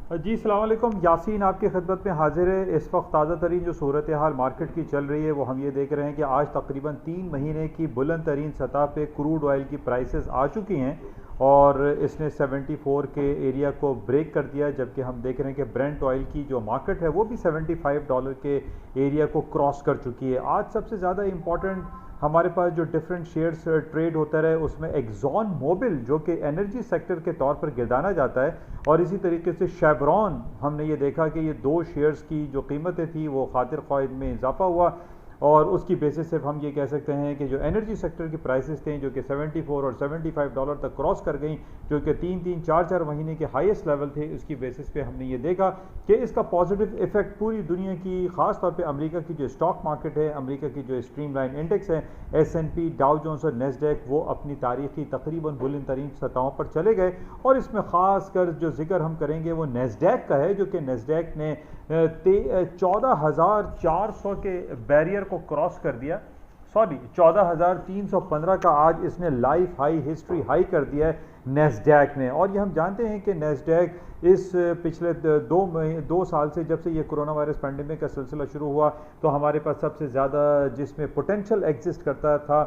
جی السلام علیکم، یاسین آپ کی خدمت میں حاضر ہے۔ اس وقت تازہ ترین جو صورتحال مارکیٹ کی چل رہی ہے وہ ہم یہ دیکھ رہے ہیں کہ آج تقریباً 3 مہینے کی بلند ترین سطح پہ کروڈ آئل کی پرائسز آ چکی ہیں اور اس نے 74 کے ایریا کو بریک کر دیا، جبکہ ہم دیکھ رہے ہیں کہ برینٹ آئل کی جو مارکیٹ ہے وہ بھی $75 کے ایریا کو کراس کر چکی ہے۔ آج سب سے زیادہ امپورٹنٹ ہمارے پاس جو ڈفرینٹ شیئرز ٹریڈ ہوتا رہے، اس میں ایگزون موبل جو کہ انرجی سیکٹر کے طور پر گردانا جاتا ہے، اور اسی طریقے سے شیورون ہم نے یہ دیکھا کہ یہ دو شیئرز کی جو قیمتیں تھیں وہ خاطر خواہ میں اضافہ ہوا، اور اس کی بیسس سے ہم یہ کہہ سکتے ہیں کہ جو انرجی سیکٹر کی پرائسز تھیں جو کہ 74 اور $75 تک کراس کر گئیں، جو کہ 3 مہینے کے ہائیسٹ لیول تھے، اس کی بیسس پہ ہم نے یہ دیکھا کہ اس کا پازیٹیو ایفیکٹ پوری دنیا کی، خاص طور پہ امریکہ کی جو اسٹاک مارکیٹ ہے، امریکہ کی جو اسٹریم لائن انڈیکس ہے، S&P، ڈاؤ جونز اور نیسڈیک، وہ اپنی تاریخی تقریباً بلند ترین سطحوں پر چلے گئے۔ اور اس میں خاص کر جو ذکر ہم کریں گے وہ نیسڈیک کا ہے، جو کہ نیسڈیک نے 14,400 کے بیریئر کو کراس کر دیا، 14,315 کا آج اس نے لائف ہائی، ہسٹری ہائی کر دیا ہے نیسڈیک نے۔ اور یہ ہم جانتے ہیں کہ نیسڈیک اس پچھلے 2 سال سے، جب سے یہ کرونا وائرس پینڈیمک کا سلسلہ شروع ہوا، تو ہمارے پاس سب سے زیادہ جس میں پوٹینشل ایگزسٹ کرتا تھا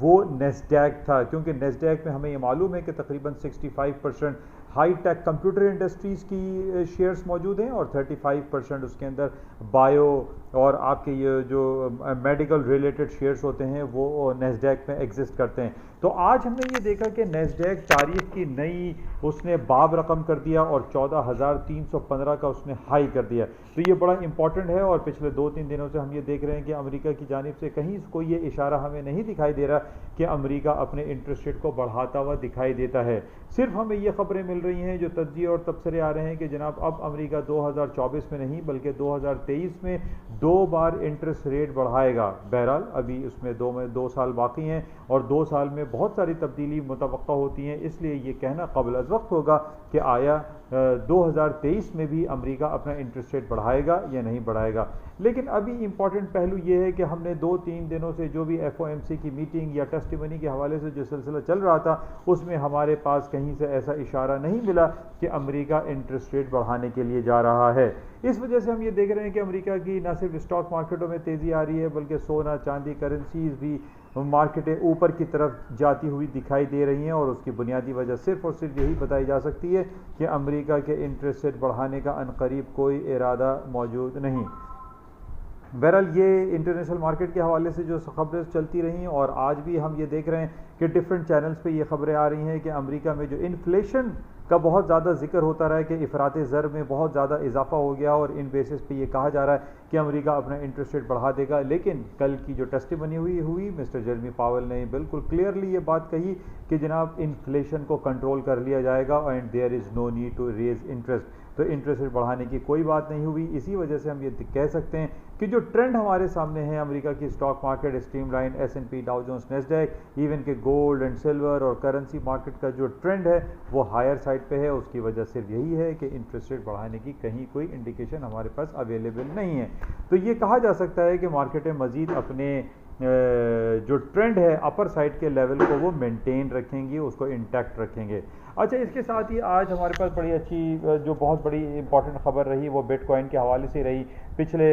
وہ نیسڈیک تھا، کیونکہ نیسڈیک میں ہمیں یہ معلوم ہے کہ تقریباً 65% ہائی ٹیک کمپیوٹر انڈسٹریز کی شیئرز موجود ہیں، اور 35% اس کے اندر بایو اور آپ کے یہ جو میڈیکل ریلیٹڈ شیئرز ہوتے ہیں وہ نیسڈیک میں ایگزسٹ کرتے ہیں۔ تو آج ہم نے یہ دیکھا کہ نیسڈیک تاریخ کی نئی اس نے باب رقم کر دیا اور 14,315 کا اس نے ہائی کر دیا، تو یہ بڑا امپورٹنٹ ہے۔ اور پچھلے 2-3 دنوں سے ہم یہ دیکھ رہے ہیں کہ امریکہ کی جانب سے کہیں کوئی یہ اشارہ ہمیں نہیں دکھائی دے رہا کہ امریکہ اپنے انٹرسٹ ریٹ کو بڑھاتا ہوا دکھائی دیتا ہے۔ صرف ہمیں یہ خبریں مل رہی ہیں، جو تجزیے اور تبصرے آ رہے ہیں کہ جناب اب امریکہ 2024 میں نہیں بلکہ 2023 میں 2 بار انٹرسٹ ریٹ بڑھائے گا۔ بہرحال ابھی اس میں 2 سال باقی ہیں، اور 2 سال میں بہت ساری تبدیلی متوقع ہوتی ہیں، اس لیے یہ کہنا قبل از وقت ہوگا کہ آیا 2023 میں بھی امریکہ اپنا انٹرسٹ ریٹ بڑھائے گا یا نہیں بڑھائے گا۔ لیکن ابھی امپورٹنٹ پہلو یہ ہے کہ ہم نے 2-3 دنوں سے جو بھی FOMC کی میٹنگ یا ٹیسٹیمنی کے حوالے سے جو سلسلہ چل رہا تھا، اس میں ہمارے پاس کہیں سے ایسا اشارہ نہیں ملا کہ امریکہ انٹرسٹ ریٹ بڑھانے کے لیے جا رہا ہے۔ اس وجہ سے ہم یہ دیکھ رہے ہیں کہ امریکہ کی نہ صرف اسٹاک مارکیٹوں میں تیزی آ رہی ہے، بلکہ سونا، چاندی، کرنسیز بھی مارکیٹیں اوپر کی طرف جاتی ہوئی دکھائی دے رہی ہیں، اور اس کی بنیادی وجہ صرف اور صرف یہی بتائی جا سکتی ہے کہ امریکہ کے انٹرسٹ ریٹ بڑھانے کا عنقریب کوئی ارادہ موجود نہیں۔ بہرحال یہ انٹرنیشنل مارکیٹ کے حوالے سے جو خبریں چلتی رہیں، اور آج بھی ہم یہ دیکھ رہے ہیں کہ ڈفرینٹ چینلز پہ یہ خبریں آ رہی ہیں کہ امریکہ میں جو انفلیشن کا بہت زیادہ ذکر ہوتا رہا ہے کہ افراط زر میں بہت زیادہ اضافہ ہو گیا، اور ان بیسس پہ یہ کہا جا رہا ہے کہ امریکہ اپنا انٹرسٹ ریٹ بڑھا دے گا۔ لیکن کل کی جو ٹیسٹیمنی ہوئی مسٹر جیرمی پاول نے بالکل کلیئرلی یہ بات کہی کہ جناب انفلیشن کو کنٹرول کر لیا جائے گا، and there is no need to raise interest, تو انٹرسٹ ریٹ بڑھانے کی کوئی بات نہیں ہوئی۔ اسی وجہ سے ہم یہ کہہ سکتے ہیں کہ جو ٹرینڈ ہمارے سامنے ہے امریکہ کی stock market, streamline, S&P، Dow Jones, Nasdaq, even کہ گولڈ اینڈ سلور اور کرنسی مارکیٹ کا جو ٹرینڈ ہے وہ ہائر سائڈ پہ ہے۔ اس کی وجہ صرف یہی ہے کہ انٹرسٹ ریٹ بڑھانے کی کہیں کوئی انڈیکیشن ہمارے پاس اویلیبل نہیں ہے۔ تو یہ کہا جا سکتا ہے کہ مارکیٹیں مزید اپنے جو ٹرینڈ ہے اپر سائڈ کے لیول کو وہ مینٹین رکھیں گی، اس کو انٹیکٹ رکھیں گے۔ اچھا، اس کے ساتھ ہی آج ہمارے پاس بڑی اچھی جو بہت بڑی امپورٹنٹ خبر رہی وہ بٹ کوائن کے حوالے سے رہی۔ پچھلے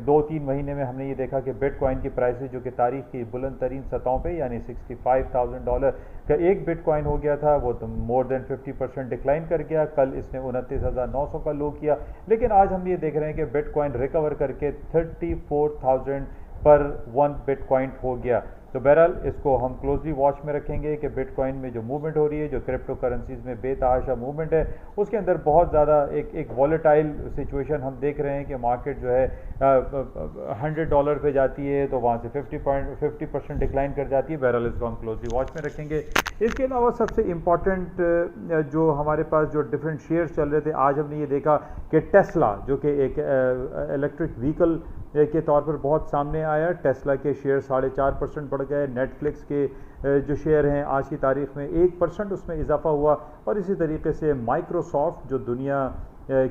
2-3 مہینے میں ہم نے یہ دیکھا کہ بٹ کوائن کی پرائسز جو کہ تاریخ کی بلند ترین سطحوں پہ، یعنی $65,000 کا ایک بٹ کوائن ہو گیا تھا، وہ تو مور دین 50% ڈکلائن کر گیا۔ کل اس نے 29,900 کا لو کیا، لیکن آج ہم یہ دیکھ رہے ہیں کہ بٹ کوائن ریکور کر کے 34,000 پر 1 بٹ کوائن ہو گیا۔ تو بہرحال اس کو ہم کلوزلی واچ میں رکھیں گے کہ بٹ کوائن میں جو موومنٹ ہو رہی ہے، جو کرپٹو کرنسیز میں بے تحاشا موومنٹ ہے، اس کے اندر بہت زیادہ ایک والیٹائل سچویشن ہم دیکھ رہے ہیں کہ مارکیٹ جو ہے $100 پہ جاتی ہے تو وہاں سے 50% ڈکلائن کر جاتی ہے۔ بہرحال اس کو ہم کلوزلی واچ میں رکھیں گے۔ اس کے علاوہ سب سے امپورٹنٹ جو ہمارے پاس جو ڈفرینٹ شیئرز چل رہے تھے، آج ہم نے یہ دیکھا کہ ٹیسلا جو کہ ایک الیکٹرک وہیکل کے طور پر بہت سامنے آیا، ٹیسلا کے شیئر 4.5% بڑھ گئے۔ نیٹ فلکس کے جو شیئر ہیں آج کی تاریخ میں 1% اس میں اضافہ ہوا، اور اسی طریقے سے مائکروسافٹ جو دنیا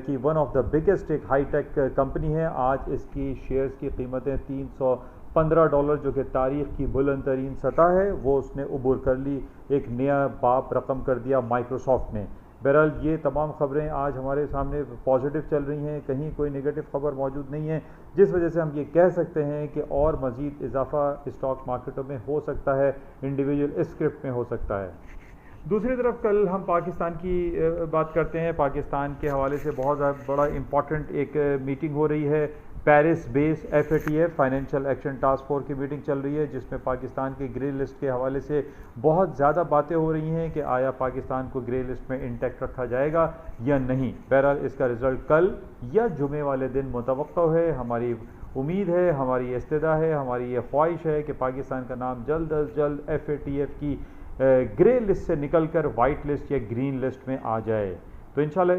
کی ون آف دا بگیسٹ ایک ہائی ٹیک کمپنی ہے، آج اس کی شیئرز کی قیمتیں $315 جو کہ تاریخ کی بلند ترین سطح ہے وہ اس نے عبور کر لی، ایک نیا باب رقم کر دیا مائکروسافٹ نے۔ بہرحال یہ تمام خبریں آج ہمارے سامنے پازیٹیو چل رہی ہیں، کہیں کوئی نگیٹو خبر موجود نہیں ہے، جس وجہ سے ہم یہ کہہ سکتے ہیں کہ اور مزید اضافہ اسٹاک مارکیٹوں میں ہو سکتا ہے، انڈیویجول اسکرپٹ میں ہو سکتا ہے۔ دوسری طرف کل ہم پاکستان کی بات کرتے ہیں۔ پاکستان کے حوالے سے بہت بڑا امپورٹنٹ ایک میٹنگ ہو رہی ہے، پیرس بیس FATF financial action task force کی میٹنگ چل رہی ہے، جس میں پاکستان کی گرے لسٹ کے حوالے سے بہت زیادہ باتیں ہو رہی ہیں کہ آیا پاکستان کو گرے لسٹ میں انٹیکٹ رکھا جائے گا یا نہیں۔ بہرحال اس کا رزلٹ کل یا جمعے والے دن متوقع ہے۔ ہماری امید ہے، ہماری استدعا ہے، ہماری یہ خواہش ہے کہ پاکستان کا نام جلد از جلد FATF کی گرے لسٹ سے نکل کر وائٹ لسٹ یا گرین لسٹ میں آ جائے۔ تو انشاءاللہ